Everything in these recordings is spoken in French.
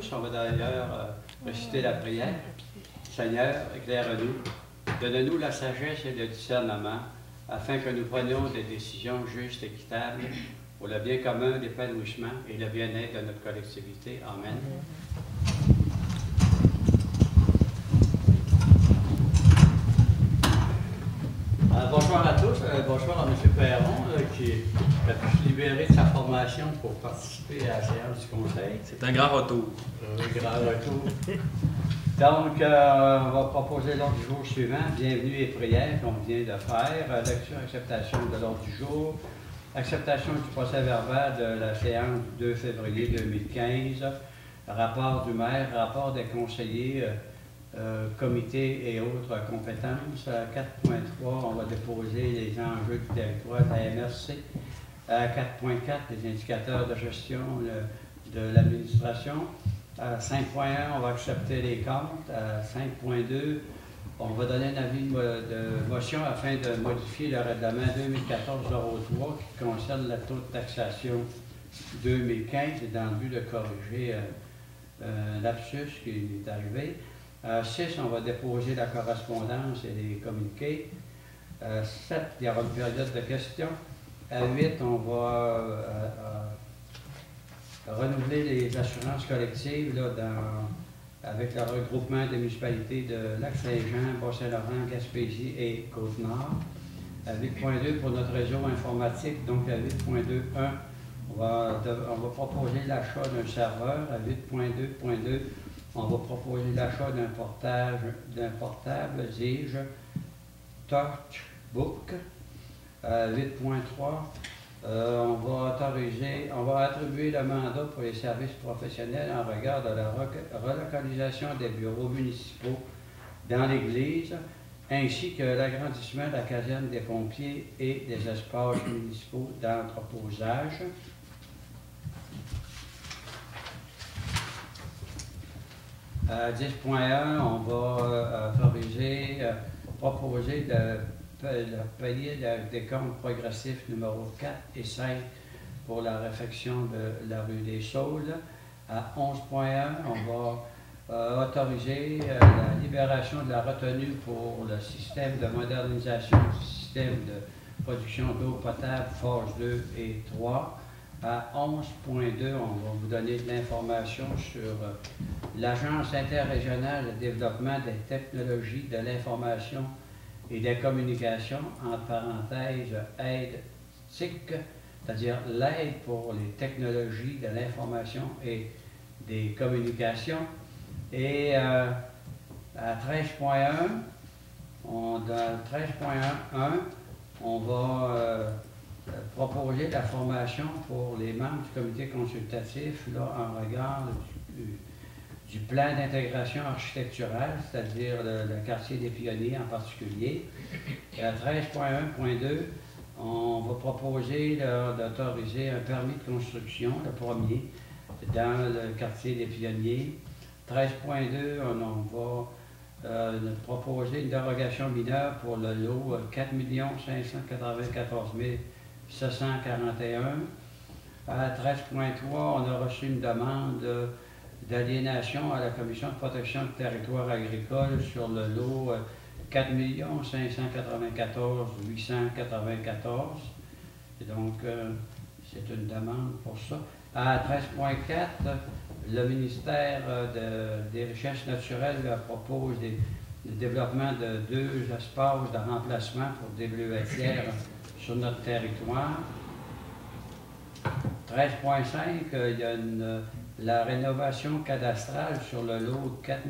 tous. On va d'ailleurs réciter la prière. Seigneur, éclaire-nous. Donne-nous la sagesse et le discernement, afin que nous prenions des décisions justes et équitables pour le bien commun, l'épanouissement et le bien-être de notre collectivité. Amen. Bonsoir à tous. Bonsoir à M. Perron qui a pu se libérer de sa formation pour participer à la séance du Conseil. C'est un grand retour. Un grand retour. Donc, on va proposer l'ordre du jour suivant. Bienvenue et prières qu'on vient de faire. Lecture, acceptation de l'ordre du jour. Acceptation du procès verbal de la séance du 2 février 2015. Rapport du maire, rapport des conseillers, comités et autres compétences. 4.3, on va déposer les enjeux du territoire de la MRC. 4.4, les indicateurs de gestion de l'administration. 5.1, on va accepter les comptes. 5.2, on va donner un avis de motion afin de modifier le règlement 2014-03 qui concerne la taux de taxation 2015 et dans le but de corriger un lapsus qui est arrivé. 6, on va déposer la correspondance et les communiqués. 7, il y aura une période de questions. 8, on va renouveler les assurances collectives là, avec le regroupement des municipalités de Lac-Saint-Jean, Bas-Saint-Laurent, Gaspésie et Côte-Nord. 8.2 pour notre réseau informatique, donc à 8.2.1, on va proposer l'achat d'un serveur. À 8.2.2, on va proposer l'achat d'un portable Zige Touchbook. 8.3, on va attribuer le mandat pour les services professionnels en regard de la relocalisation des bureaux municipaux dans l'Église, ainsi que l'agrandissement de la caserne des pompiers et des espaces municipaux d'entreposage. À 10.1, on va proposer le payer des comptes progressifs numéro 4 et 5 pour la réfection de la rue des Saules. À 11.1, on va autoriser la libération de la retenue pour le système de modernisation du système de production d'eau potable phase 2 et 3. À 11.2, on va vous donner de l'information sur l'Agence interrégionale de développement des technologies de l'information et des communications, entre parenthèses, aide TIC, c'est-à-dire l'aide pour les technologies de l'information et des communications. Et à 13.1, dans 13.1, on va proposer la formation pour les membres du comité consultatif là, en regard du plan d'intégration architecturale, c'est-à-dire le quartier des Pionniers en particulier. Et à 13.1.2, on va proposer d'autoriser un permis de construction, le premier, dans le quartier des Pionniers. 13.2, on va proposer une dérogation mineure pour le lot 4 594 741. À 13.3, on a reçu une demande d'aliénation à la Commission de protection du territoire agricole sur le lot 4 594 894. Et donc, c'est une demande pour ça. À 13.4, le ministère des Richesses naturelles propose le développement de 2 espaces de remplacement pour des bleuetières sur notre territoire. 13.5, il y a la rénovation cadastrale sur le lot 4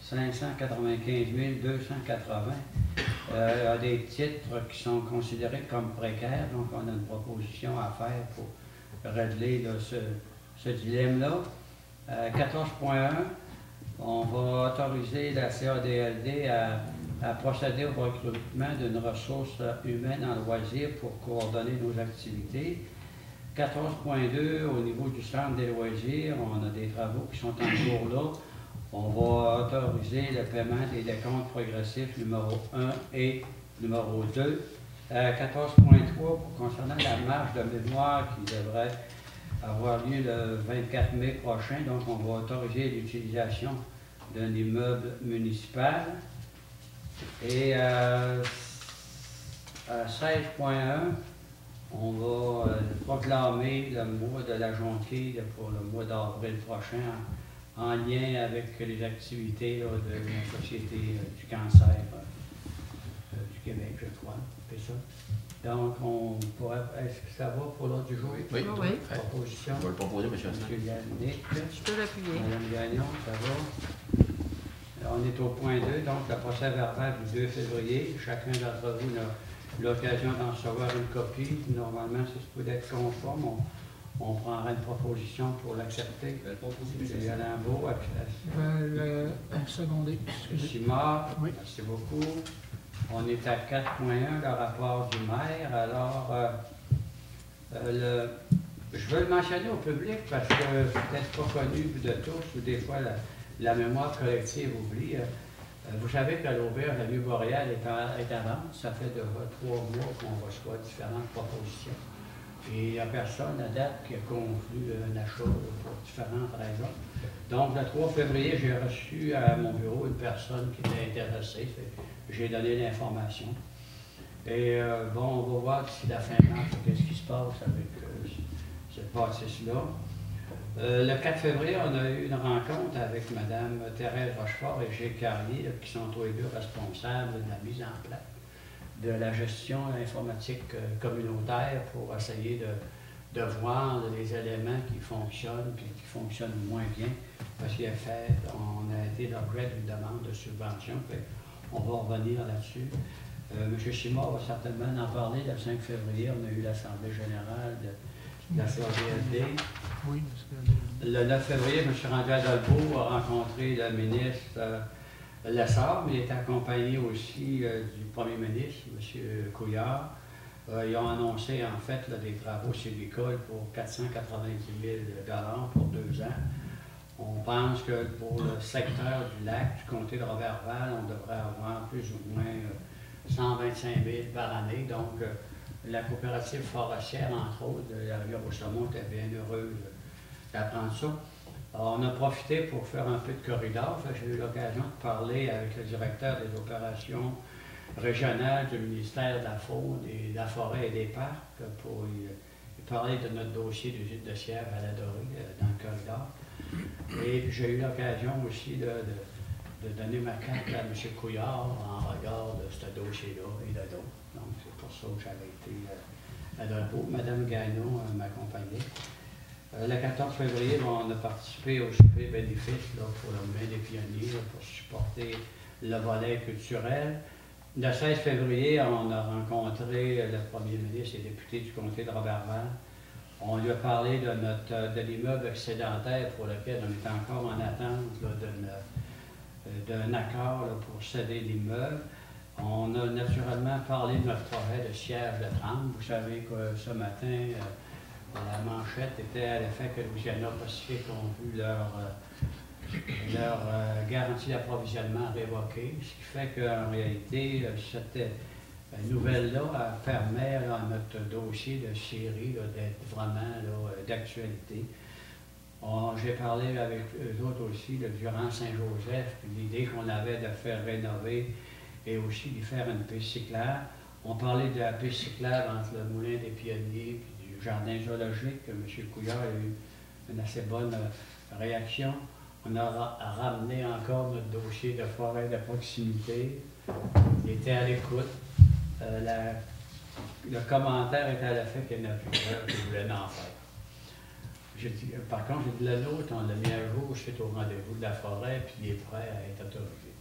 595 280. Il y a des titres qui sont considérés comme précaires, donc on a une proposition à faire pour régler là, ce dilemme-là. 14.1, on va autoriser la CADLD à procéder au recrutement d'une ressource humaine en loisirs pour coordonner nos activités. 14.2, au niveau du centre des loisirs, on a des travaux qui sont en cours là. On va autoriser le paiement des décomptes progressifs numéro 1 et numéro 2. 14.3, concernant la marge de mémoire qui devrait avoir lieu le 24 mai prochain. Donc, on va autoriser l'utilisation d'un immeuble municipal. Et à 16.1, on va proclamer le mois de la jonquille pour le mois d'avril prochain en lien avec les activités là, de la Société du cancer du Québec, je crois. C'est ça. Donc, on pourrait. Est-ce que ça va pour l'ordre du jour? Oui. Oui. Proposition. On va le proposer, M. Asselin. M. Yannick. Je peux l'appuyer. Mme Gagnon, ça va. On est au point 2, donc le procès verbal du 2 février. Chacun d'entre vous a l'occasion d'en recevoir une copie. Normalement, c'est supposé être conforme. On prendra une proposition pour l'accepter. M. Lambeau, Secondé. Simard, Oui. merci beaucoup. On est à 4.1, le rapport du maire. Alors, je veux le mentionner au public parce que c'est peut-être pas connu de tous, ou des fois la mémoire collective oublie. Vous savez que l'auberge de Vieux-Boréal est à vendre. Ça fait de 3 mois qu'on reçoit différentes propositions. Et il n'y a personne à date qui a conclu un achat pour différentes raisons. Donc, le 3 février, j'ai reçu à mon bureau une personne qui était intéressée. J'ai donné l'information. Et bon, on va voir d'ici la fin mars qu'est-ce qui se passe avec cette bâtisse-là. Le 4 février, on a eu une rencontre avec Mme Thérèse Rochefort et Gilles Carlier, qui sont tous les deux responsables de la mise en place de la gestion informatique communautaire pour essayer de voir les éléments qui fonctionnent et qui fonctionnent moins bien. Parce qu'on a été l'objet d'une demande de subvention. On va revenir là-dessus. M. Simard va certainement en parler. Le 5 février, on a eu l'Assemblée générale de la CAVLD. Oui, Le 9 février, je me suis rendu à Dolbeau, a rencontré le ministre Lessard, mais il est accompagné aussi du premier ministre, M. Couillard. Ils ont annoncé en fait là, des travaux sylvicoles pour 490 000 $ pour 2 ans. On pense que pour le secteur du lac, du comté de Roberval, on devrait avoir plus ou moins 125 000 par année. Donc, la coopérative forestière, entre autres, de la Rivière-au-Saumon, était bien heureuse d'apprendre ça. Alors, on a profité pour faire un peu de corridor. J'ai eu l'occasion de parler avec le directeur des opérations régionales du ministère de la Faune, et de la Forêt et des Parcs pour lui parler de notre dossier du gîte de Sierre à la Dorée dans le corridor. Et j'ai eu l'occasion aussi de donner ma carte à M. Couillard en regard de ce dossier-là et de d'autres. Donc, c'est pour ça que j'avais été à Dolbeau. Mme Gagnon m'accompagnait. Le 14 février, on a participé au souper bénéfice là, pour le Main des Pionniers, là, pour supporter le volet culturel. Le 16 février, on a rencontré le premier ministre et député du comté de Roberval. On lui a parlé de l'immeuble excédentaire pour lequel on est encore en attente d'un accord là, pour céder l'immeuble. On a naturellement parlé de notre projet de siège de Tremble. Vous savez que ce matin, la manchette était à l'effet que Louisiana Pacifique ont vu leur garantie d'approvisionnement révoquée, ce qui fait qu'en réalité, cette nouvelle-là permet à notre dossier de série d'être vraiment d'actualité. J'ai parlé avec eux autres aussi durant Saint-Joseph, l'idée qu'on avait de faire rénover et aussi d'y faire une piste cyclable. On parlait de la piste cyclable entre le Moulin des Pionniers et du Jardin zoologique. M. Couillard a eu une assez bonne réaction. On a ramené encore notre dossier de forêt de proximité. Il était à l'écoute. Le commentaire était à l'effet qu'il y en a plusieurs qui voulaient en faire. Par contre, j'ai dit le nôtre, on l'a mis à jour suite au rendez-vous de la forêt, puis il est prêt à être autorisé.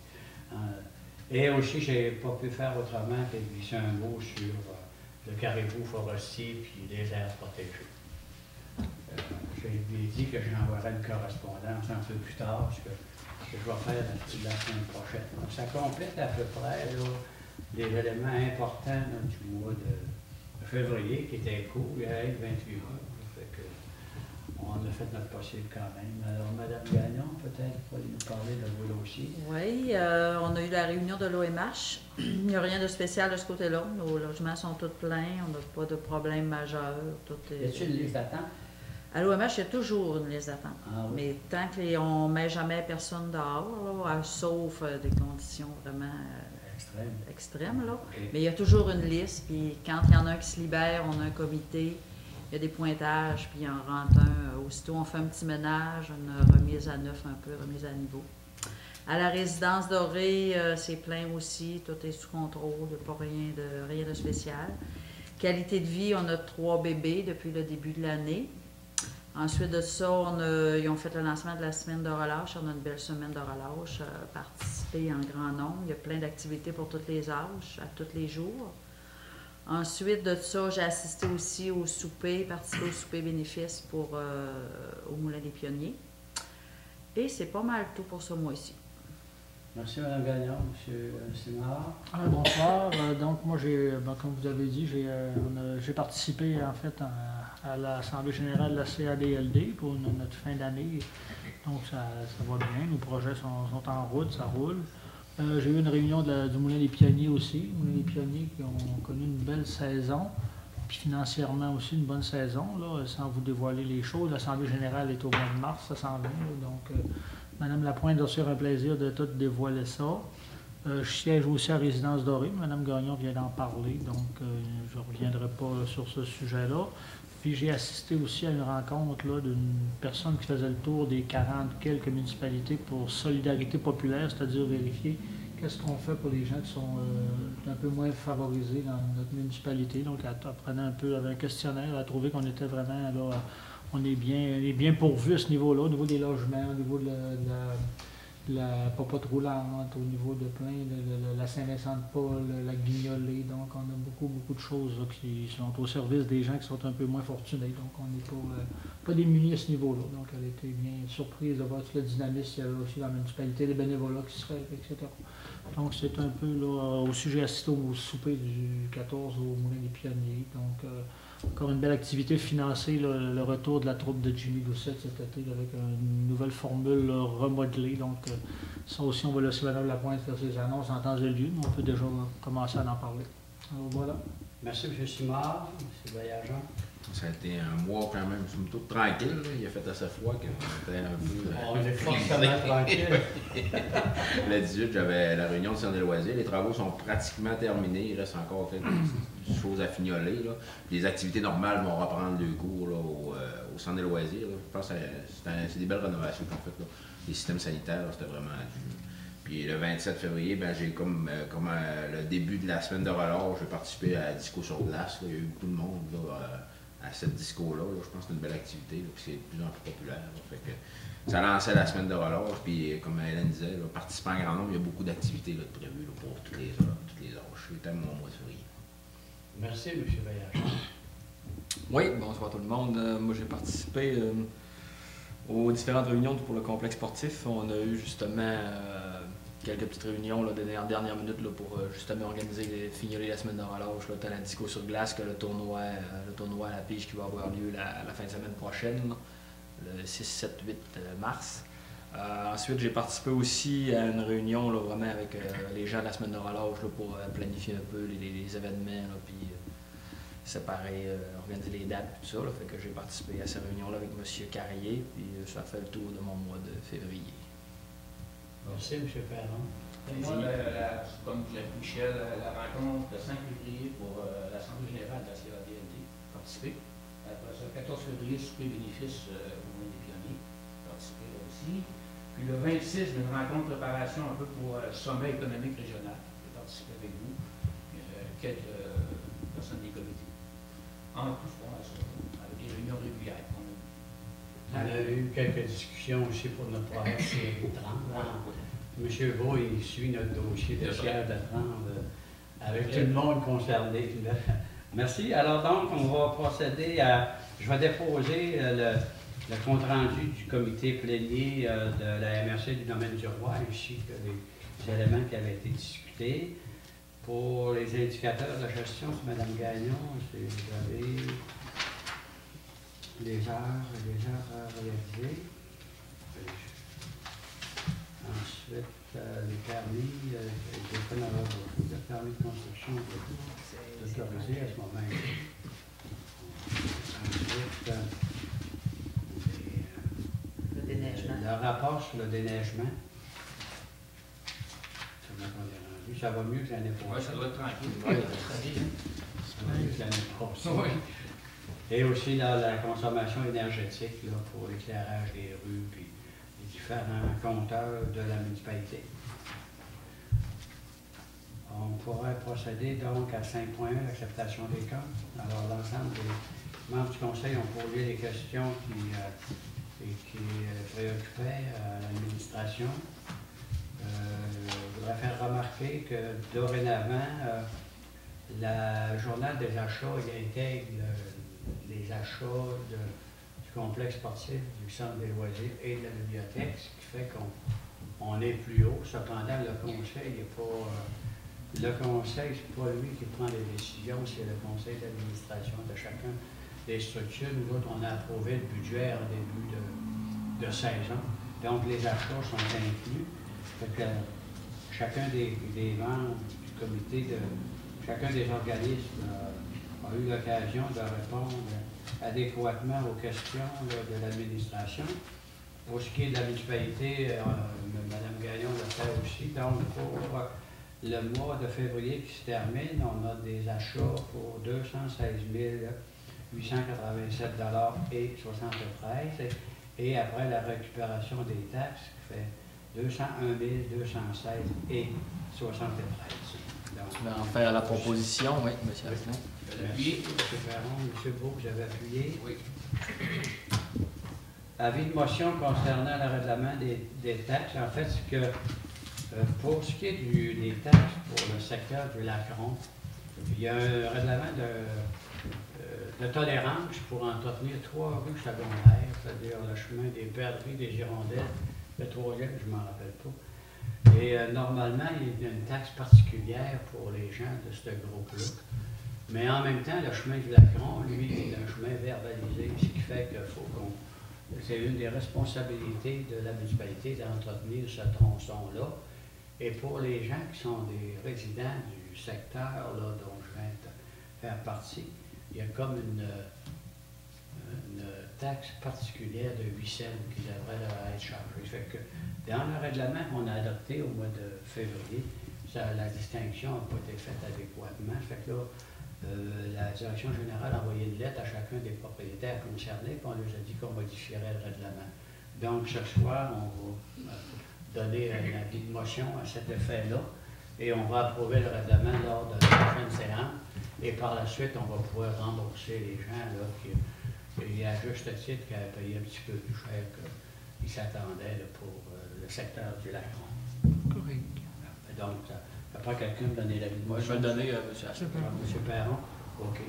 Et aussi, je n'ai pas pu faire autrement que glisser un mot sur le caribou forestier puis les aires protégées. Je lui ai dit que j'enverrai une correspondance un peu plus tard, ce que je vais faire la semaine prochaine. Donc, ça complète à peu près là, les éléments importants là, du mois de février, qui était court, il y a 28 mois. On a fait notre possible quand même. Alors, Mme Gagnon, peut-être, pourriez nous parler de vos dossiers? Oui, on a eu la réunion de l'OMH. Il n'y a rien de spécial de ce côté-là. Nos logements sont tous pleins. On n'a pas de problème majeur. Y a-t-il une liste d'attente? À l'OMH, il y a toujours une liste d'attente. Ah oui. Mais tant qu'on ne met jamais personne dehors, là, sauf des conditions vraiment Extrême. extrêmes, là. OK. Mais il y a toujours une liste. Puis quand il y en a un qui se libère, on a un comité, il y a des pointages, puis il en rentre un. Aussitôt, on fait un petit ménage, une remise à neuf un peu, remise à niveau. À la résidence dorée, c'est plein aussi, tout est sous contrôle, pas rien de spécial. Qualité de vie, on a 3 bébés depuis le début de l'année. Ensuite de ça, ils ont fait le lancement de la semaine de relâche. On a une belle semaine de relâche, participé en grand nombre. Il y a plein d'activités pour tous les âges, à tous les jours. Ensuite de ça, j'ai assisté aussi au souper, participé au souper bénéfice au Moulin des Pionniers. Et c'est pas mal tout pour ce mois-ci. Merci, Mme Gagnon. M. Simard. Bonsoir. Donc, moi, comme vous avez dit, j'ai participé en fait à l'Assemblée générale de la CADLD pour notre fin d'année. Donc, ça va bien. Nos projets sont en route, ça roule. J'ai eu une réunion du Moulin des Pionniers aussi. Moulin des Pionniers qui ont connu une belle saison, puis financièrement aussi une bonne saison, là, sans vous dévoiler les choses. L'Assemblée générale est au mois de mars, ça s'en vient. Donc, Mme Lapointe a sur un plaisir de tout dévoiler ça. Je siège aussi à Résidence Dorée. Mme Gagnon vient d'en parler, donc je ne reviendrai pas sur ce sujet-là. Puis j'ai assisté aussi à une rencontre d'une personne qui faisait le tour des 40 quelques municipalités pour solidarité populaire, c'est-à-dire vérifier qu'est-ce qu'on fait pour les gens qui sont un peu moins favorisés dans notre municipalité. Donc, elle apprenait un peu avec un questionnaire, elle a trouvé qu'on était vraiment là. On est bien pourvu à ce niveau-là, au niveau des logements, au niveau de la popote roulante, au niveau de plein de la Saint-Vincent-de-Paul, la Guignolée. Donc, on a beaucoup de choses là, qui sont au service des gens qui sont un peu moins fortunés. Donc, on n'est pas démunis à ce niveau-là. Donc, elle a été bien surprise de voir tout le dynamisme qu'il y avait aussi dans la municipalité, les bénévolats qui se faisaient, etc. Donc, c'est un peu là, aussi, j'ai assisté au souper du 14 au Moulin des Pionniers. Donc, encore une belle activité financée, le retour de la troupe de Jimmy Doucette cet été avec une nouvelle formule remodelée. Donc, ça aussi, on va laisser Mme Lapointe faire ses annonces en temps et lieu, mais on peut déjà commencer à en parler. Alors, voilà. Merci, M. Simard. M. Voyageant. Ça a été un mois quand même, somme toute tranquille. Là. Il a fait assez froid qu'on était un peu. On est forcément tranquille. Le 18, j'avais la réunion du centre des loisirs. Les travaux sont pratiquement terminés. Il reste encore quelques choses à fignoler. Là. Les activités normales vont reprendre le cours là, au centre des loisirs. Là. Je pense que c'est des belles rénovations qu'on fait. Là. Les systèmes sanitaires, c'était vraiment dû. Puis le 27 février, ben, j'ai comme le début de la semaine de relâche, j'ai participé à la disco sur glace. Là. Il y a eu beaucoup de monde là, à cette disco-là. Là. Je pense que c'est une belle activité, là, puis c'est de plus en plus populaire. Là. Fait que ça lançait la semaine de relâche, puis comme Hélène disait, là, participants en grand nombre, il y a beaucoup d'activités là, de prévues là, pour toutes les âges. C'était mon mois de février. Merci, M. Voyageant. Oui, bonsoir tout le monde. Moi, j'ai participé aux différentes réunions pour le complexe sportif. On a eu justement quelques petites réunions là, en dernière minute là, pour justement fignoler la semaine de relâche, là, tant la disco sur glace que le tournoi à la pige qui va avoir lieu la fin de semaine prochaine, là, le 6, 7, 8 mars. Ensuite, j'ai participé aussi à une réunion là, vraiment avec les gens de la semaine de relâche là, pour planifier un peu les événements, là, puis séparer, organiser les dates, tout ça. Là, fait que j'ai participé à ces réunions-là avec M. Carrier, puis ça fait le tour de mon mois de février. Merci, M. Perron. Moi, comme disait Michel, la rencontre le 5 février pour l'Assemblée générale de la CADLD, participé. Après ça, le 14 février, souper bénéfice au Moulin des Pionniers, participé là aussi. Puis le 26, une rencontre de préparation un peu pour le sommet économique régional. J'ai participé avec vous, quelques personnes des comités. En tout cas, avec des réunions régulières. On a eu quelques discussions aussi pour notre projet C30. M. Beau, il suit notre dossier de siège de 30 avec tout le monde concerné. Merci. Alors donc, on va procéder à... Je vais déposer le compte-rendu du comité plénier de la MRC du domaine du roi, ainsi que les éléments qui avaient été discutés. Pour les indicateurs de gestion, c'est Mme Gagnon, vous avez les heures réalisées. Ensuite, les permis, le permis de construction autorisé à ce moment-là. Ensuite, le rapport sur le déneigement, ça m'a pas dérangé. Ça va mieux que l'année Oui, passée. ça doit être tranquille. Oui. Ça va mieux que l'année passée. Oui. Et aussi dans la consommation énergétique là, pour l'éclairage des rues puis les différents compteurs de la municipalité. On pourrait procéder donc à 5.1, l'acceptation des comptes. Alors l'ensemble des membres du conseil ont posé des questions qui préoccupaient l'administration. Je voudrais faire remarquer que dorénavant, le journal des achats il intègre les achats du complexe sportif, du centre des loisirs et de la bibliothèque, ce qui fait qu'on est plus haut. Cependant, le conseil n'est pas... le conseil, c'est pas lui qui prend les décisions, c'est le conseil d'administration de chacun des structures. Nous autres, on a approuvé le budget en début de saison. Donc, les achats sont inclus. Fait que chacun des membres du comité, chacun des organismes a eu l'occasion de répondre adéquatement aux questions là, de l'administration. Pour ce qui est de la municipalité, Mme Gagnon l'a fait aussi. Donc, pour le mois de février qui se termine, on a des achats pour 216 887 et 73. Et après la récupération des taxes, qui fait 201 216 et 73. Donc, Je vais en faire la proposition, oui, M. Asselin. Je vais merci, l'appuyer. M. Perron. M. Beau, vous avez appuyé. Oui. Avis de motion concernant le règlement des taxes. En fait, c'est que pour ce qui est des taxes pour le secteur du Lacron, il y a un règlement de tolérance pour entretenir 3 rues secondaires, c'est-à-dire le chemin des Perdrix, des Girondelles, le 3e, je ne m'en rappelle pas. Et normalement, il y a une taxe particulière pour les gens de ce groupe-là. Mais en même temps, le chemin du Lacron, lui, est un chemin verbalisé, ce qui fait qu'il faut qu'on... C'est une des responsabilités de la municipalité d'entretenir ce tronçon-là. Et pour les gens qui sont des résidents du secteur là, dont je viens de faire partie, il y a comme une taxe particulière de 8 cents qui devrait leur être chargée. Fait que dans le règlement qu'on a adopté au mois de février, la distinction n'a pas été faite adéquatement. Fait que là, la direction générale a envoyé une lettre à chacun des propriétaires concernés, puis on leur a dit qu'on modifierait le règlement. Donc ce soir, on va donner un avis de motion à cet effet-là, et on va approuver le règlement lors de la prochaine séance, et par la suite, on va pouvoir rembourser les gens là, qui à juste titre, qui avaient payé un petit peu plus cher qu'ils s'attendaient là, pour le secteur du Lacron. Correct. Donc, ça prend quelqu'un de donner l'avis de Moi, je motion. vais le donner à M. Asselin. M. Perron? OK.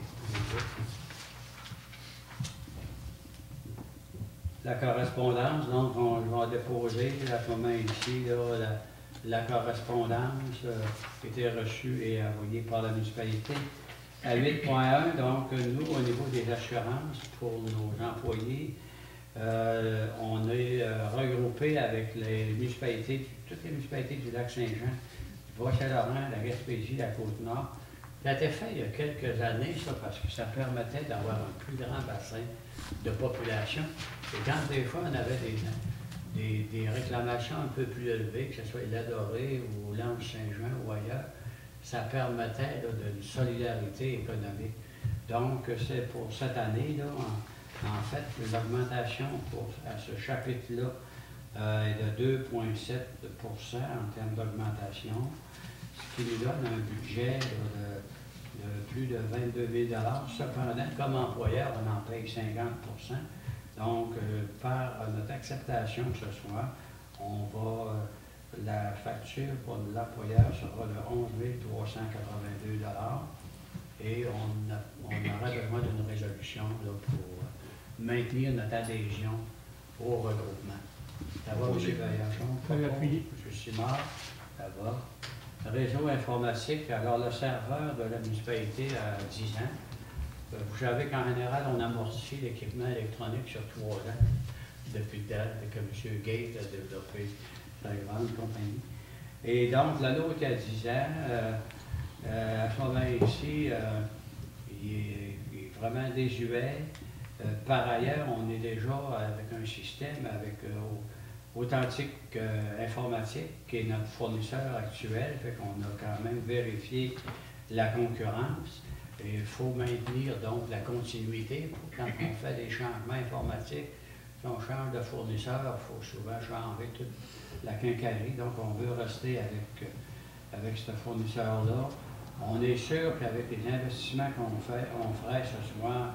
La correspondance, donc, on va déposer à ce moment ici, là, la correspondance qui a été reçue et envoyée par la municipalité. À 8.1, donc, nous, au niveau des assurances pour nos employés, on est regroupé avec les municipalités, toutes les municipalités du Lac-Saint-Jean, du Bas-Saint-Laurent, la Gaspésie, la Côte-Nord. Ça a été fait il y a quelques années, ça, parce que ça permettait d'avoir un plus grand bassin de population. Et quand des fois, on avait des réclamations un peu plus élevées, que ce soit l'Adoré ou l'Ange-Saint-Jean ou ailleurs, ça permettait là, d'une solidarité économique. Donc, c'est pour cette année, là, en fait, l'augmentation à ce chapitre-là est de 2,7 % en termes d'augmentation, ce qui nous donne un budget là, de plus de 22 000 $. Cependant, comme employeur, on en paye 50 %. Donc, par notre acceptation ce soir, on va, la facture pour l'employeur sera de 11 382 $. Et on aura besoin d'une résolution là, pour maintenir notre adhésion au regroupement. Ça va, M. Vaillanchon? Vous pouvez appuyer. M. Simard? Ça va. Réseau informatique, alors le serveur de la municipalité a 10 ans. Vous savez qu'en général, on amortit l'équipement électronique sur 3 ans, depuis le date que M. Gate a développé sa grande compagnie. Et donc, le nôtre a 10 ans. À ce moment ici, il est vraiment désuet. Par ailleurs, on est déjà avec un système avec Authentique Informatique, qui est notre fournisseur actuel, fait qu'on a quand même vérifié la concurrence. Et il faut maintenir donc la continuité. Quand on fait des changements informatiques, si on change de fournisseur, il faut souvent changer toute la quincaillerie. Donc on veut rester avec ce fournisseur-là. On est sûr qu'avec les investissements qu'on ferait ce soir,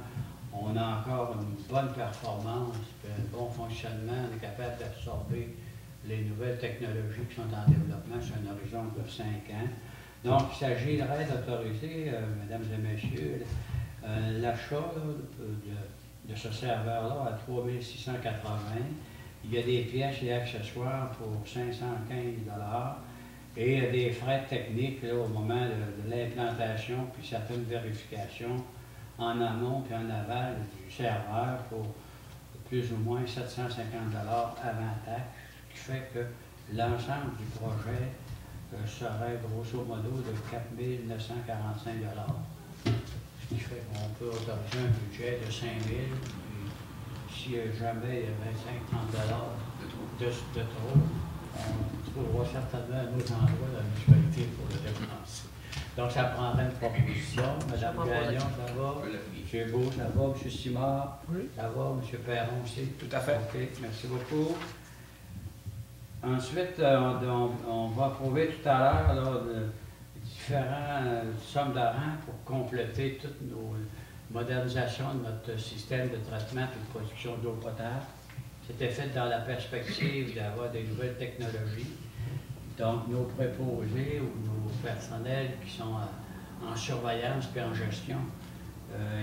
on a encore une bonne performance, puis un bon fonctionnement, on est capable d'absorber les nouvelles technologies qui sont en développement sur un horizon de 5 ans. Donc, il s'agirait d'autoriser, mesdames et messieurs, l'achat de ce serveur-là à 3 680. Il y a des pièces et accessoires pour 515 et des frais techniques là, au moment de l'implantation, puis certaines vérifications en amont puis en aval du serveur pour plus ou moins 750 avant taxe, ce qui fait que l'ensemble du projet serait grosso modo de 4 945 $. Ce qui fait qu'on peut autoriser un budget de 5 000 puis si jamais il y a 25-30 $ de trop, on trouvera certainement un autre endroit dans la mutualité pour le dépenser. Donc, ça prendrait une proposition. Madame Gagnon, ça va? M. Beau, ça va? M. Simard? Oui. Ça va? M. Perron aussi? Tout à fait. OK, merci beaucoup. Ensuite, on va approuver tout à l'heure différentes sommes d'argent pour compléter toute nos modernisations de notre système de traitement et de production d'eau potable. C'était fait dans la perspective d'avoir des nouvelles technologies. Donc, nos préposés ou nos personnels qui sont en surveillance et en gestion,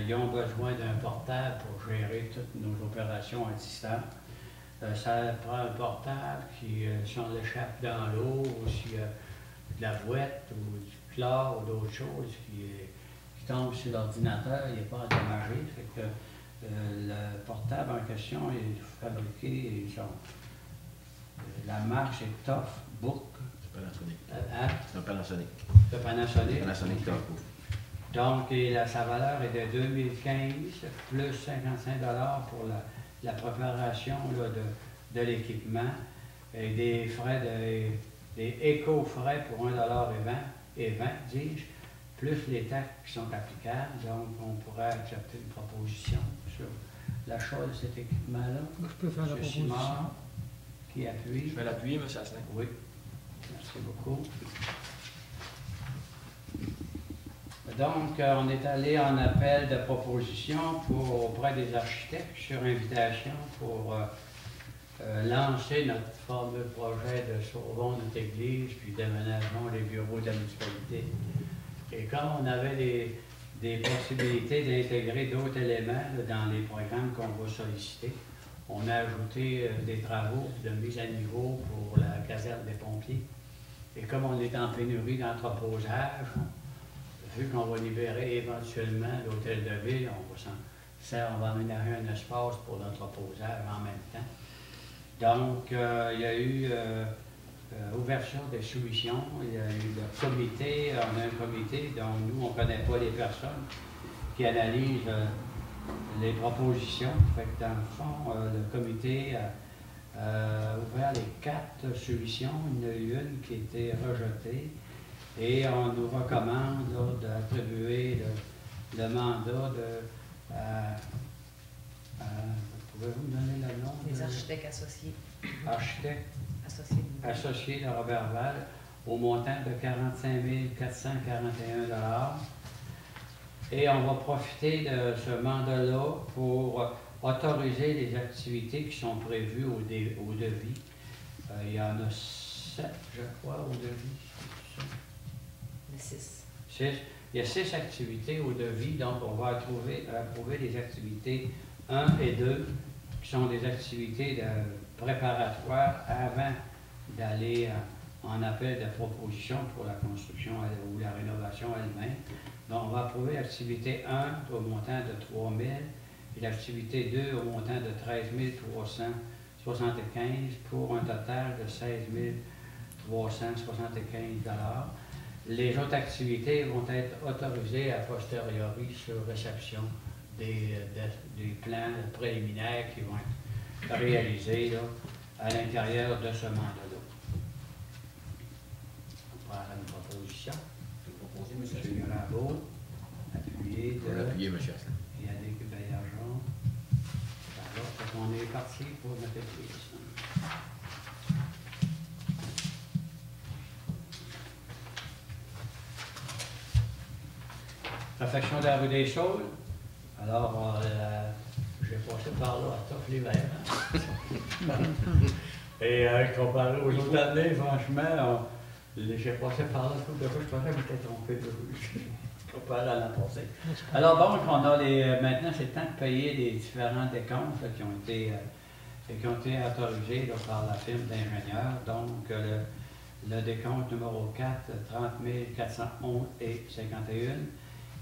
ils ont besoin d'un portable pour gérer toutes nos opérations à distance. Ça prend un portable qui, si on l'échappe dans l'eau, ou s'il y a de la boîte ou du chlore ou d'autres choses qui tombent sur l'ordinateur, il n'est pas endommagé. Fait que le portable en question est fabriqué, la marque est Tough Book. Panasonic. Hein? C'est un Panasonic. De Panasonic. Panasonic Tough Book. Donc, sa valeur est de 2015, plus 55 $ pour la préparation là, de l'équipement et des frais, des éco-frais pour 1 $ et 20, dis-je, plus les taxes qui sont applicables. Donc, on pourrait accepter une proposition sur l'achat de cet équipement-là. Je peux faire la M. proposition. Simard, qui appuie. Je vais l'appuyer, M. Asselin. Oui, merci beaucoup. Donc, on est allé en appel de proposition auprès des architectes sur invitation pour lancer notre fameux projet de Sauvons notre Église, puis d'aménagement des bureaux de la municipalité. Et comme on avait des possibilités d'intégrer d'autres éléments là, dans les programmes qu'on va solliciter, on a ajouté des travaux de mise à niveau pour la caserne des pompiers. Et comme on est en pénurie d'entreposage, vu qu'on va libérer éventuellement l'hôtel de ville, on va aménager un espace pour l'entreposage en même temps. Donc, il y a eu ouverture des soumissions, il y a eu le comité, on a un comité dont nous, on ne connaît pas les personnes qui analysent les propositions. Fait que dans le fond, le comité a ouvert les 4 soumissions, il y en a eu une qui a été rejetée. Et on nous recommande d'attribuer le mandat pouvez-vous me donner le nom? Les architectes associés. Architectes Associés. de Robert Val, au montant de 45 441 $. Et on va profiter de ce mandat-là pour autoriser les activités qui sont prévues au devis. Il y en a 7, je crois, au devis. 6. Il y a 6 activités au devis, donc on va approuver les activités 1 et 2, qui sont des activités préparatoires avant d'aller en appel de proposition pour la construction ou la rénovation elle-même. Donc on va approuver l'activité 1 au montant de 3 000 et l'activité 2 au montant de 13 375 pour un total de 16 375 $. Les autres activités vont être autorisées a posteriori sur réception des plans préliminaires qui vont être réalisés là, à l'intérieur de ce mandat-là. On prend une proposition. Je vais proposer, monsieur M. Rambaud, appuyé Je vais de l'appuyer, M. Asselin. Yannick Baillargeon. Alors, on est parti pour notre prise. Réfection de la rue des Saules. Alors, j'ai passé par là à top l'hiver. Et comparé aux autres années, franchement, j'ai passé par là tout de fois. Je pensais que j'étais trompé de rue. Comparé à l'an passé. Alors donc, on a maintenant, c'est le temps de payer les différents décomptes là, qui ont été autorisés là, par la firme d'ingénieurs. Donc, le décompte numéro 4, 30 411 et 51.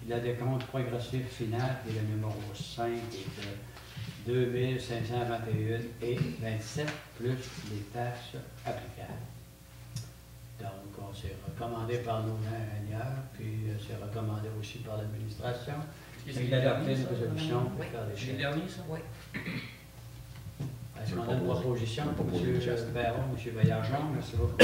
Le décompte progressif final, qui est le numéro 5, est de 2521 et 27, plus les taxes applicables. Donc, c'est recommandé par nos ingénieurs, puis c'est recommandé aussi par l'administration. C'est d'adopter une résolution pour faire les C'est le chèques. dernier, ça? Oui. Est-ce qu'on a une proposition pour Proposer M. une chasse. Perron, M. Baillargeon? Merci beaucoup.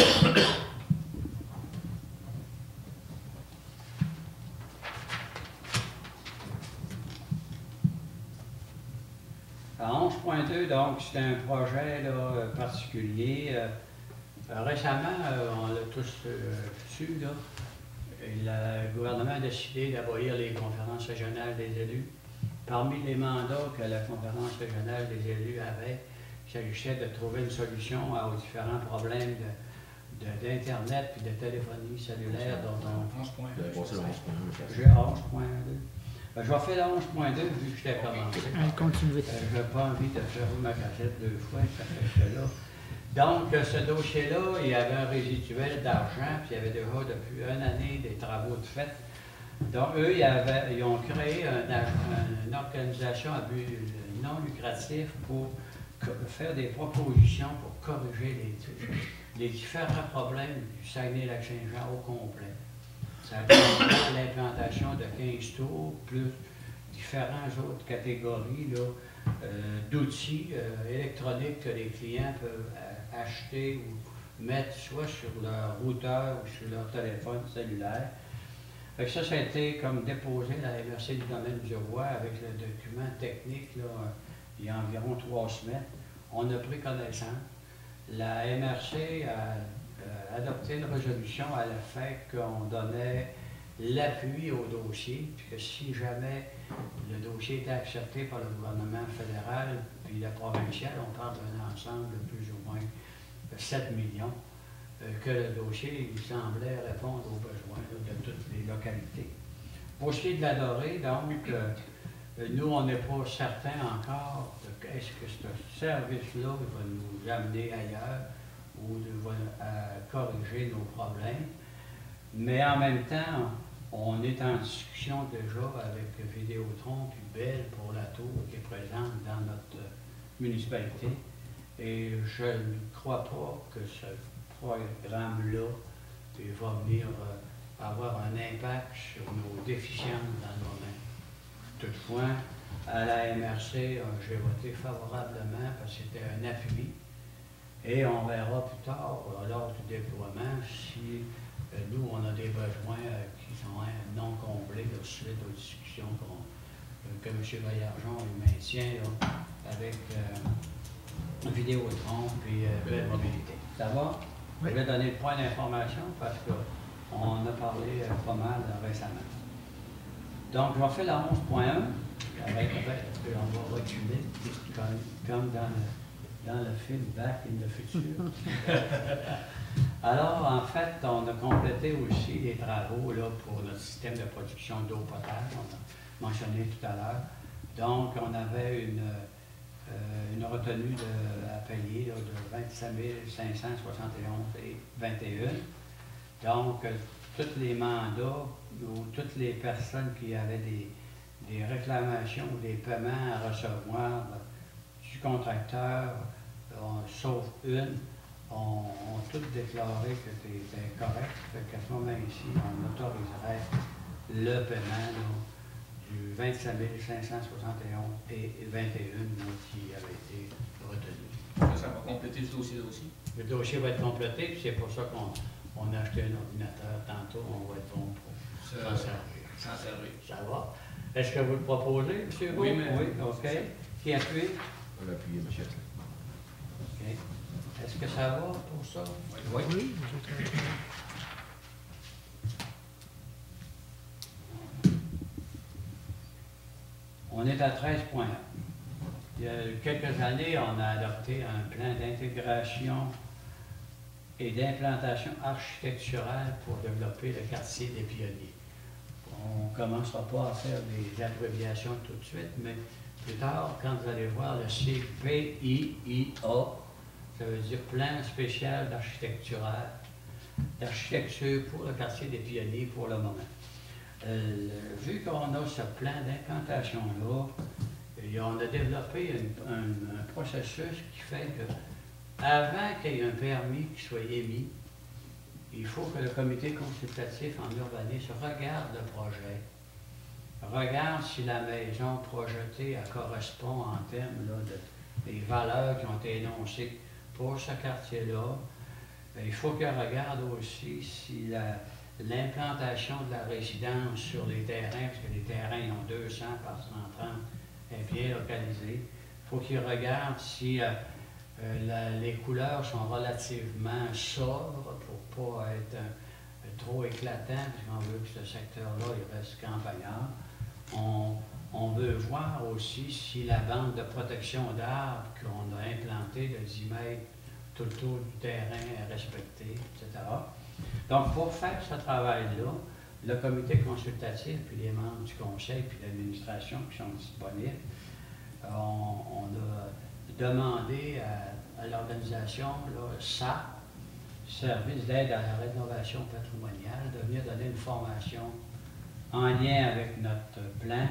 À 11.2, donc, c'est un projet là, particulier. Récemment, on l'a tous su, là, le gouvernement a décidé d'abolir les conférences régionales des élus. Parmi les mandats que la conférence régionale des élus avait, il s'agissait de trouver une solution aux différents problèmes d'Internet et de téléphonie cellulaire dont on 11 points. Vous avez passé le 11 points, M. j'ai Asselin. 11.2. Je vais faire le 11.2 vu que je t'ai commencé. Continuez. Je n'ai pas envie de faire ma cassette deux fois, ça fait que j'étais là. Donc, ce dossier-là, il y avait un résiduel d'argent, puis il y avait déjà depuis une année des travaux de fait. Donc, eux, ils ont créé une organisation à but non lucratif pour faire des propositions pour corriger les différents problèmes du Saguenay-Lac-Saint-Jean au complet. Ça comprend l'implantation de 15 tours, plus différentes autres catégories là, d'outils électroniques que les clients peuvent acheter ou mettre soit sur leur routeur ou sur leur téléphone cellulaire. Fait que ça a été comme déposé à la MRC du domaine du Roi avec le document technique là, il y a environ 3 semaines. On a pris connaissance. La MRC a adopté une résolution à l'effet qu'on donnait l'appui au dossier, puis que si jamais le dossier était accepté par le gouvernement fédéral puis le provincial, on parle d'un ensemble de plus ou moins 7 millions, que le dossier il semblait répondre aux besoins là, de toutes les localités. Pour ce qui est de la Dorée, donc, nous, on n'est pas certain encore de est-ce que ce service-là va nous amener ailleurs ou va corriger nos problèmes. Mais en même temps, on est en discussion déjà avec Vidéotron puis Bell pour la tour qui est présente dans notre municipalité. Et je ne crois pas que ce programme-là va venir avoir un impact sur nos déficiences dans le moment. Toutefois, à la MRC, j'ai voté favorablement parce que c'était un appui. Et on verra plus tard, lors du déploiement, si nous, on a des besoins qui sont non comblés là, suite aux discussions que M. Baillargeon maintient là, avec Vidéotron et Belle Mobilité. Ça va? Oui. Je vais donner le point d'information parce qu'on a parlé pas mal récemment. Donc, je vais faire la 11.1. On va reculer comme dans le film Back in the Future. Alors, en fait, on a complété aussi les travaux là, pour notre système de production d'eau potable, on a mentionné tout à l'heure. Donc, on avait une retenue à payer là, de 25 571 et 21. Donc, tous les mandats ou toutes les personnes qui avaient des réclamations ou des paiements à recevoir du contracteur, sauf une, ont toutes déclaré que c'était correct. Fait qu'à ce moment-ci, on autoriserait le paiement là, du 25 571 et 21 là, qui avait été retenu. Ça va compléter ce dossier-là aussi. Le dossier va être complété, puis c'est pour ça qu'on a acheté un ordinateur tantôt, on va être bon pour s'en servir. S'en servir. Ça va. Est-ce que vous le proposez, M. Oui, mais- Oui, OK. Qui appuie? On va l'appuyer, monsieur. OK. Est-ce que ça va pour ça? Oui. Oui, vous êtes, On est à 13,1. Il y a quelques années, on a adopté un plan d'intégration et d'implantation architecturale pour développer le quartier des Pionniers. On ne commencera pas à faire des abréviations tout de suite, mais plus tard, quand vous allez voir le CPIIA, ça veut dire Plan spécial d'architecture pour le quartier des Pionniers pour le moment. Vu qu'on a ce plan d'implantation-là, on a développé un processus qui fait que, avant qu'il y ait un permis qui soit émis, il faut que le comité consultatif en urbanisme regarde le projet, regarde si la maison projetée elle correspond en termes là, des valeurs qui ont été énoncées pour ce quartier-là. Il faut qu'il regarde aussi si l'implantation de la résidence sur les terrains, parce que les terrains ils ont 200 par 130, est bien localisée. Il faut qu'il regarde si les couleurs sont relativement sobres pour ne pas être trop éclatant, puisqu'on veut que ce secteur-là il reste campagnard. On veut voir aussi si la bande de protection d'arbres qu'on a implantée de 10 mètres tout le tour du terrain est respectée, etc. Donc, pour faire ce travail-là, le comité consultatif, puis les membres du conseil, puis l'administration qui sont disponibles, on a demandé à l'organisation SAP, Service d'aide à la rénovation patrimoniale, de venir donner une formation en lien avec notre plan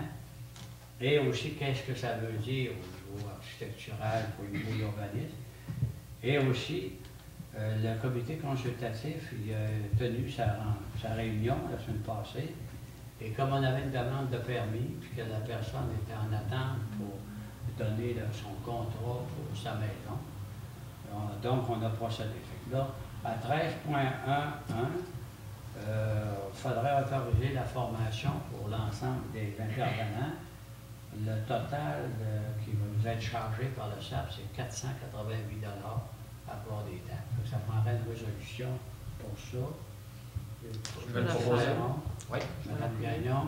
et aussi qu'est-ce que ça veut dire au niveau architectural, au niveau urbanisme. Et aussi, le comité consultatif il a tenu sa réunion la semaine passée, et comme on avait une demande de permis, puis que la personne était en attente pour donner son contrat pour sa maison, donc on a procédé. Fait que là, à 13.11, il faudrait autoriser la formation pour l'ensemble des intervenants. Le total qui va nous être chargé par le SAP, c'est 488 à part des taxes. Ça prendrait une résolution pour ça. Je vais le proposer. Oui, Mme Gagnon.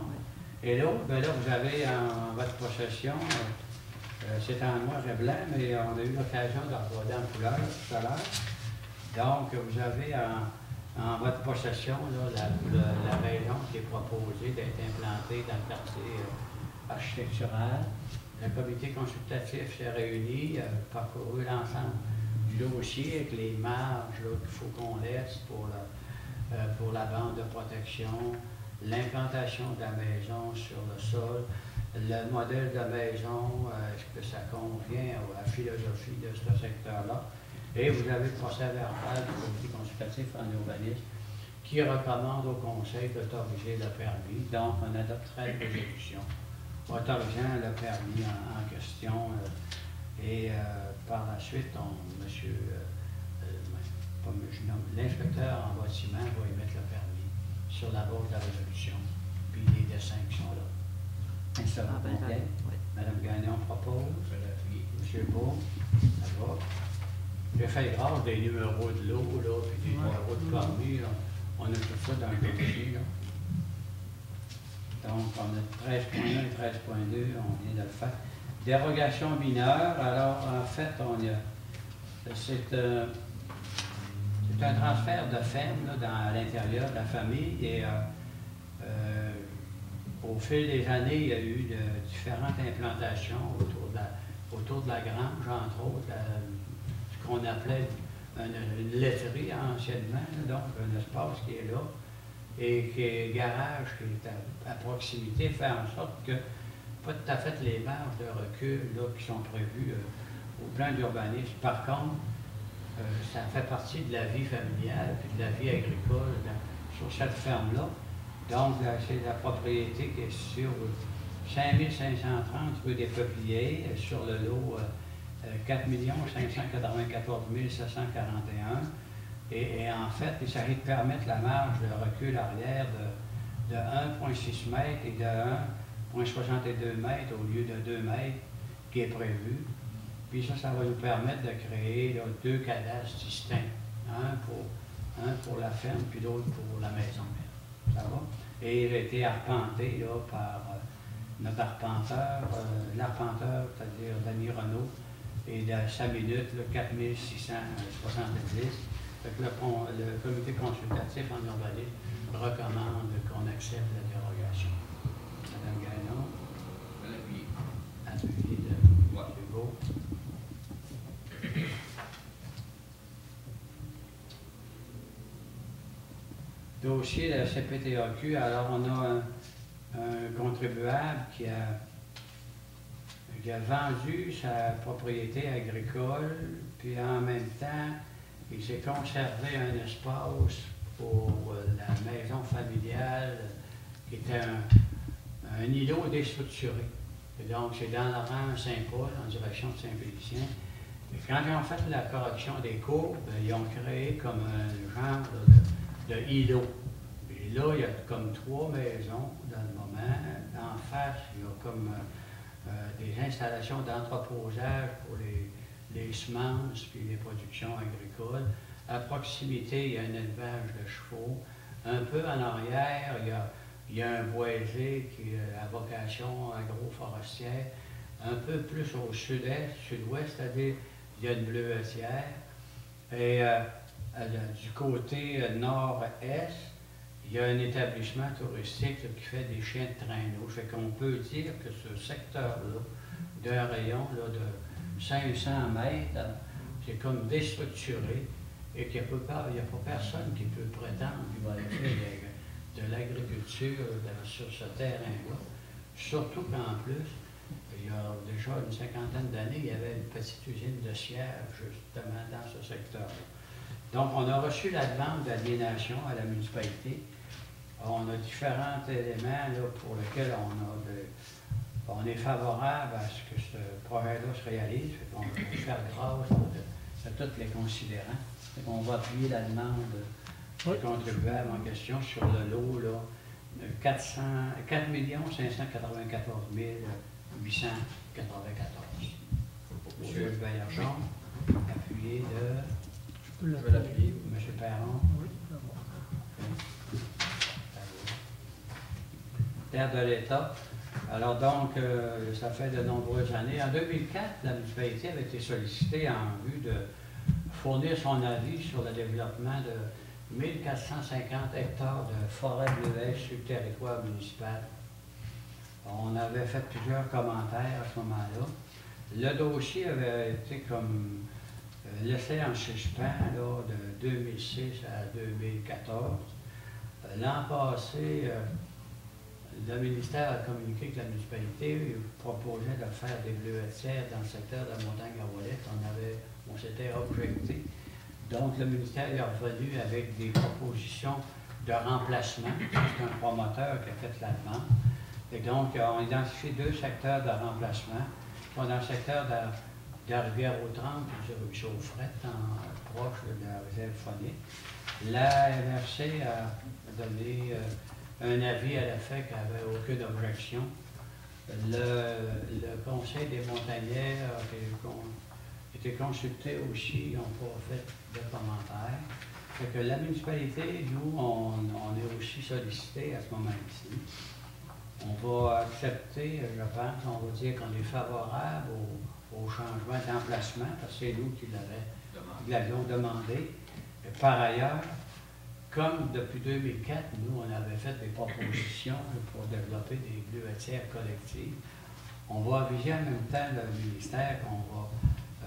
Et là, vous avez en votre possession, c'est en noir et blanc, mais on a eu l'occasion de regarder en couleur tout à l'heure. Donc, vous avez en votre possession là, la maison qui est proposée d'être implantée dans le quartier architectural. Le comité consultatif s'est réuni, parcouru l'ensemble du dossier avec les marges qu'il faut qu'on laisse pour la bande de protection, l'implantation de la maison sur le sol, le modèle de maison, est-ce que ça convient à la philosophie de ce secteur-là. Et vous avez le procès verbal du comité consultatif en urbanisme qui recommande au conseil d'autoriser le permis. Donc, on adopterait une résolution autorisant le permis en question. Par la suite, l'inspecteur en bâtiment va émettre le permis sur la base de la résolution, puis les dessins qui sont là. Et ça va convient. Oui. Mme Gagnon propose. Je vais l'appuyer. M. Beau, ça va. J'ai fait grâce des numéros de l'eau, là, puis des numéros de permis, là. On a tout ça dans le dossier, là. Donc, on a 13.1 et 13.2, on vient de le faire. Dérogation mineure, alors en fait, c'est un transfert de ferme là, à l'intérieur de la famille et au fil des années, il y a eu différentes implantations autour de la grange, entre autres, ce qu'on appelait une laiterie anciennement, là, donc un espace qui est là, et qui est garage qui est à proximité, fait en sorte que pas tout à fait les marges de recul là, qui sont prévues au plan d'urbanisme. Par contre, ça fait partie de la vie familiale et de la vie agricole sur cette ferme-là. Donc, c'est la propriété qui est sur 5530 rue des Peupliers, sur le lot 4 594 741. Et en fait, il s'agit de permettre la marge de recul arrière de 1,6 m et de 1,62 m au lieu de 2 m qui est prévu. Puis ça va nous permettre de créer là, 2 cadastres distincts. Un pour la ferme, puis l'autre pour la maison. Ça va? Et il a été arpenté là, par notre arpenteur, l'arpenteur, c'est-à-dire Danny Renault, et de sa minute, 4670. Fait que le comité consultatif en urbanisme recommande qu'on accepte la dérogation. Madame Gagnon. Appuyé de Hugo. Dossier de la CPTAQ, alors on a un contribuable qui a vendu sa propriété agricole, puis en même temps, il s'est conservé un espace pour la maison familiale qui était un îlot déstructuré. Et donc, c'est dans le rang Saint-Paul, en direction de Saint-Félicien. Et quand ils ont fait la correction des courbes, ils ont créé comme un genre de îlot. Et là, il y a comme 3 maisons dans le moment. En face, il y a comme des installations d'entreposage pour les semences puis les productions agricoles. À proximité, il y a un élevage de chevaux. Un peu en arrière, il y a un boisé qui a vocation agroforestière. Un peu plus au sud-est, sud-ouest, c'est-à-dire il y a une bleuetière. Et du côté nord-est, il y a un établissement touristique là, qui fait des chiens de traîneau. Fait qu'on peut dire que ce secteur-là, d'un rayon là, de 500 mètres, c'est comme déstructuré et qu'il n'y a pas personne qui peut prétendre qu'il va aller faire de l'agriculture sur ce terrain-là. Surtout qu'en plus, il y a déjà une 50aine d'années, il y avait une petite usine de siège justement dans ce secteur-là. Donc, on a reçu la demande d'aliénation à la municipalité. On a différents éléments là, pour lesquels on est favorable à ce que ce projet-là se réalise. On va faire grâce de tous les considérants. On va appuyer la demande du contribuable en question sur le lot là, de 4 594 894. Monsieur Baillargeon, appuyé de... Je vais l'appuyer. Monsieur Perron. Oui, Terre de l'État. Alors donc, ça fait de nombreuses années. En 2004, la municipalité avait été sollicitée en vue de fournir son avis sur le développement de 1450 hectares de forêt bleuets sur le territoire municipal. On avait fait plusieurs commentaires à ce moment-là. Le dossier avait été comme laissé en suspens là, de 2006 à 2014. L'an passé, le ministère a communiqué que la municipalité proposait de faire des bleuetières dans le secteur de la montagne à Ouellette. On s'était objecté. Donc, le ministère est revenu avec des propositions de remplacement. C'est un promoteur qui a fait la demande. Et donc, on a identifié 2 secteurs de remplacement. Dans le secteur de la Rivière-aux-Trembles, du ruisseau Fret, proche de la réserve phonique. La MRC a donné un avis à l'effet qu'elle n'avait aucune objection. Le Conseil des montagnards a été consulté aussi, ils n'ont pas fait de commentaires. Fait que la municipalité, nous, on est aussi sollicité à ce moment-ci. On va accepter, je pense, on va dire qu'on est favorable au changement d'emplacement, parce que c'est nous qui l'avions demandé. Et par ailleurs, comme depuis 2004, nous, on avait fait des propositions pour développer des bleuetières collectives, on va aviser en même temps le ministère qu'on va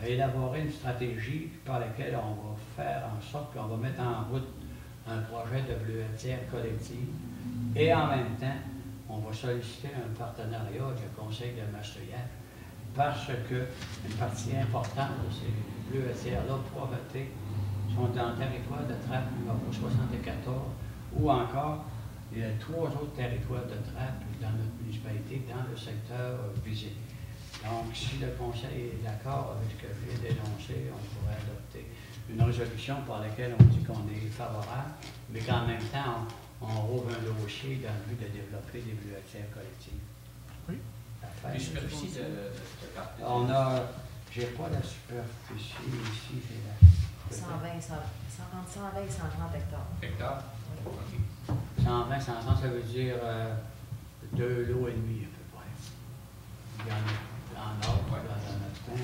élaborer une stratégie par laquelle on va faire en sorte qu'on va mettre en route un projet de bleuetière collective. Et en même temps, on va solliciter un partenariat avec le Conseil de Maastricht parce qu'une partie importante de ces bleuetières-là projetées sont dans le territoire de trappe numéro 74 ou encore il y a 3 autres territoires de trappe dans notre municipalité, dans le secteur visé. Donc, si le Conseil est d'accord avec ce que je viens d'énoncer, on pourrait adopter une résolution par laquelle on dit qu'on est favorable, mais qu'en même temps, on rouvre un dossier dans le but de développer des bibliothèques collectives. Oui. À faire. Les superficies de cette carte. On a, j'ai pas la superficie ici, c'est la. 120, 130 hectares. Hectares. Oui. OK. 120, 130, ça veut dire 2 lots et demi à peu près. Il y en a en or, Ouais. dans notre coin.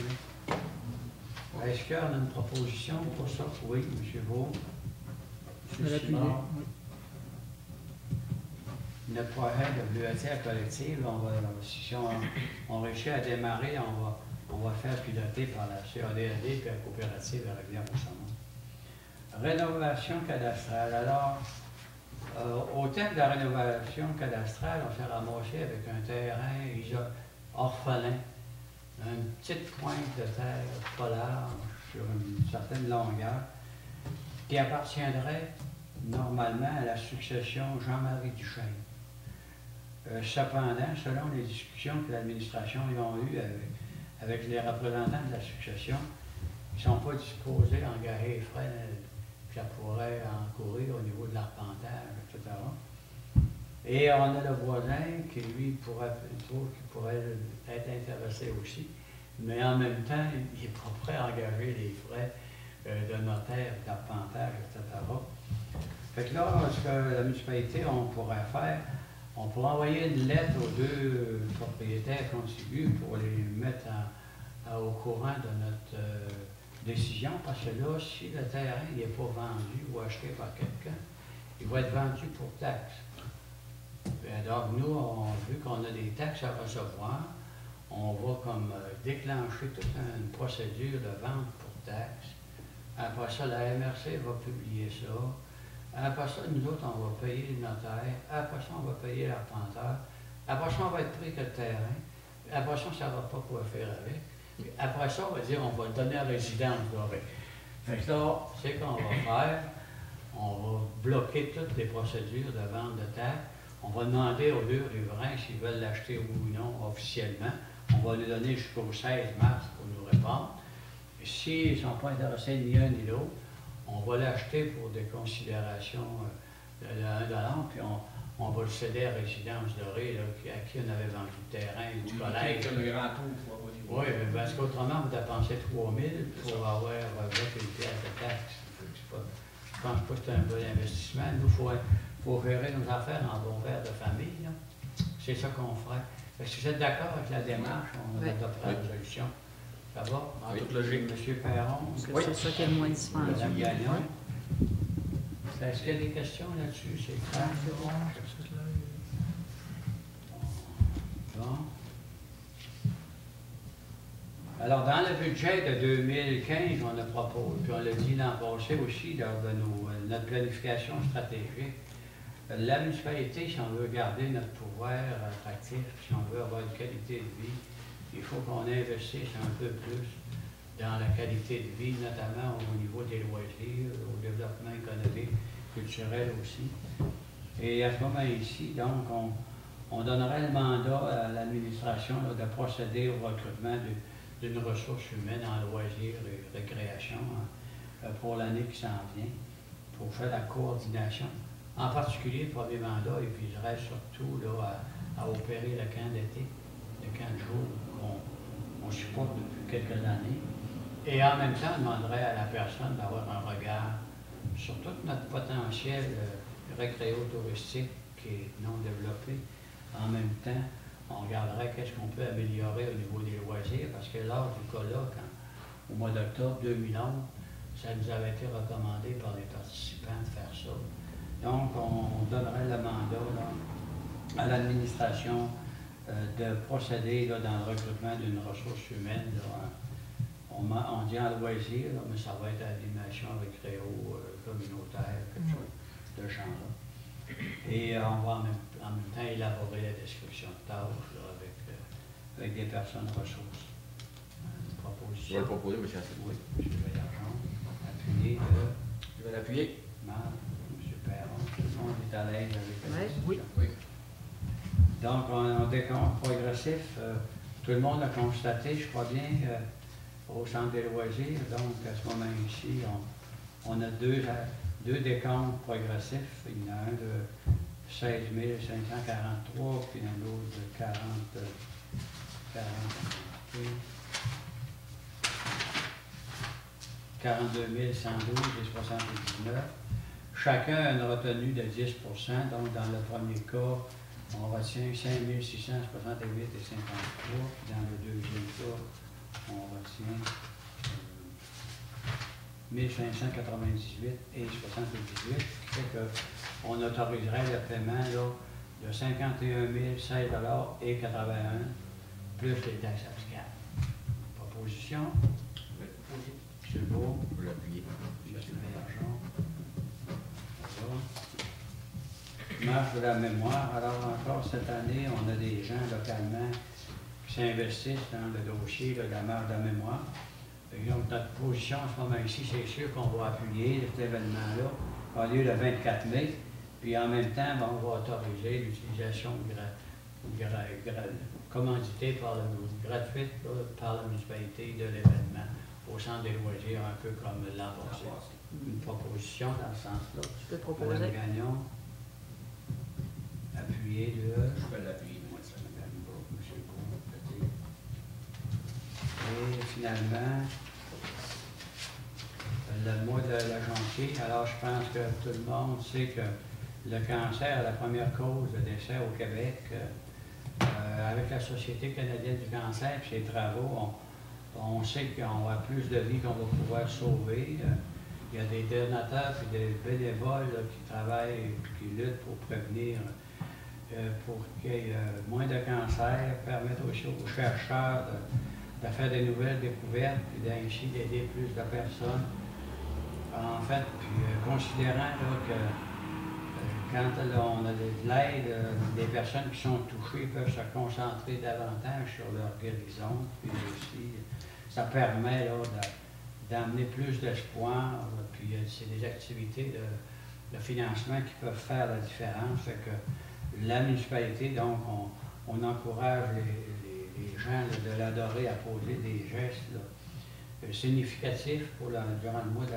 Là. Est-ce qu'il y a une proposition pour ça? Oui, M. Beau. Je vais l'appuyer. Simard. Oui. Notre projet de bibliothèque collective, si on réussit à démarrer, on va faire piloter par la CADLD et la coopérative de Rivière-au-Saumon. Rénovation cadastrale. Alors, au terme de la rénovation cadastrale, on s'est ramassé avec un terrain orphelin, une petite pointe de terre pas large sur une certaine longueur, qui appartiendrait normalement à la succession Jean-Marie Duchesne. Cependant, selon les discussions que l'administration a eues avec les représentants de la succession, ils ne sont pas disposés à engager les frais que ça pourrait encourir au niveau de l'arpentage, etc. Et on a le voisin qui, lui, trouve qu'il pourrait être intéressé aussi, mais en même temps, il n'est pas prêt à engager les frais de notaire, d'arpentage, etc. Fait que là, ce que la municipalité, on pourrait faire, on pourrait envoyer une lettre aux 2 propriétaires contigus pour les mettre au courant de notre décision, parce que là, si le terrain n'est pas vendu ou acheté par quelqu'un, il va être vendu pour taxes. Donc, nous, vu qu'on a des taxes à recevoir, on va comme déclencher toute une procédure de vente pour taxes. Après ça, la MRC va publier ça. Après ça, nous autres, on va payer le notaire. Après ça, on va payer l'arpenteur. Après ça, on va être pris que le terrain. Après ça, on ne saura pas quoi faire avec. Après ça, on va dire, on va le donner à résidence. Fait que là, c'est qu'on va faire. On va bloquer toutes les procédures de vente de terre. On va demander aux 2 riverains s'ils veulent l'acheter ou non officiellement. On va les donner jusqu'au 16 mars pour nous répondre. Et s'ils ne sont pas intéressés ni un ni l'autre, on va l'acheter pour des considérations de 1 $, puis on va le céder à Résidence Dorée, là, à qui on avait vendu le terrain du collège. Le grand tour, faut avoir du Oui, parce qu'autrement, vous dépensez 3 000 pour avoir votre pièce de taxe. Je pense pas que c'est un bon investissement. Nous, il faut gérer nos affaires en bon verre de famille. C'est ça qu'on ferait. Si vous êtes d'accord avec la démarche, on adoptera la résolution. Ça va? En toute logique. M. Perron. C'est ça qui est le moins dispendieux. Mme Gagnon. Est-ce qu'il y a des questions là-dessus? C'est clair? C'est bon. Bon. Alors, dans le budget de 2015, on a proposé, puis on l'a dit l'an passé aussi lors de notre planification stratégique, la municipalité, si on veut garder notre pouvoir attractif, si on veut avoir une qualité de vie, il faut qu'on investisse un peu plus dans la qualité de vie, notamment au niveau des loisirs, au développement économique, culturel aussi. Et à ce moment ici, donc, on donnerait le mandat à l'administration de procéder au recrutement d'une ressource humaine en loisirs et récréation pour l'année qui s'en vient, pour faire la coordination. En particulier, le premier mandat, il viserait surtout là, à opérer le camp d'été, le camp de jour qu'on supporte depuis quelques années. Et en même temps, on demanderait à la personne d'avoir un regard sur tout notre potentiel récréo-touristique qui est non développé. En même temps, on regarderait qu'est-ce qu'on peut améliorer au niveau des loisirs, parce que lors du colloque, au mois d'octobre 2011, ça nous avait été recommandé par les participants de faire ça. Donc, on donnerait le mandat là, à l'administration de procéder là, dans le recrutement d'une ressource humaine. Là, on dit en loisir, là, mais ça va être à l'animation récréo communautaire, quelque chose de genre-là. Et on va en même temps élaborer la description de tâches là, avec des personnes ressources. Une proposition. Je vais le proposer, M. Assel. Oui, M. Mélenchon. Appuyé de Je vais l'appuyer. Marc, M. Perron. Tout le monde est à l'aise avec la Oui. discussion. Oui. Donc, on décompte progressif. tout le monde a constaté, je crois bien, au centre des loisirs. Donc, à ce moment-ci, on a deux décomptes progressifs. Il y en a un de 16 543, puis un autre de 42 112 et 79. Chacun a une retenue de 10 donc dans le premier cas, on retient 5 668 et 53, puis dans le deuxième cas, on retient 1598 et 78, ce qui fait qu'on autoriserait le paiement là, de 51 016 et 81, plus les taxes applicables. Proposition? M. Beau? Pour l'appuyer. M. Bergeron? Marche de la mémoire. Alors encore cette année, on a des gens localement qui s'investissent dans le dossier de la marche de la mémoire. Et donc notre position en ce moment-ci, c'est sûr qu'on va appuyer cet événement-là, qui a lieu le 24 mai, puis en même temps, on va autoriser l'utilisation commanditée gratuite par la municipalité de l'événement au centre des loisirs, un peu comme l'an passé. Une proposition dans ce sens-là. Tu peux proposer. Mme Gagnon, appuyé de... Je peux l'appuyer, moi, ça. Mme Beau, M. Beau, et finalement, le mois de la janvier, alors je pense que tout le monde sait que le cancer est la première cause de décès au Québec. Avec la Société canadienne du cancer et ses travaux, on sait qu'on a plus de vies qu'on va pouvoir sauver. Il y a des donateurs et des bénévoles là, qui travaillent et qui luttent pour prévenir, pour qu'il y ait moins de cancer, permettre aussi aux chercheurs de faire des nouvelles découvertes et ainsi d'aider plus de personnes. En fait, puis considérant là, que quand là, on a de l'aide, les personnes qui sont touchées peuvent se concentrer davantage sur leur guérison, puis aussi ça permet là, d'amener plus d'espoir, puis c'est des activités de financement qui peuvent faire la différence. Fait que la municipalité, donc, on encourage les gens là, de l'adorer à poser des gestes là, significatifs durant le mois de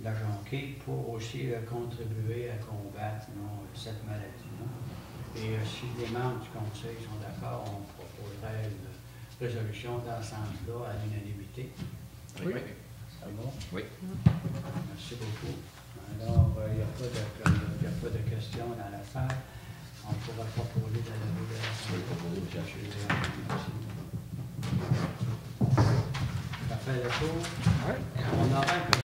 la jonquée pour aussi contribuer à combattre cette maladie-là. Et si les membres du conseil sont d'accord, on proposerait une résolution dans ce sens-là à l'unanimité. Oui. C'est bon? Oui. Merci beaucoup. Alors, il n'y a pas de questions dans la salle. On pourra proposer de la délibération. Ça fait le tour. On aura un peu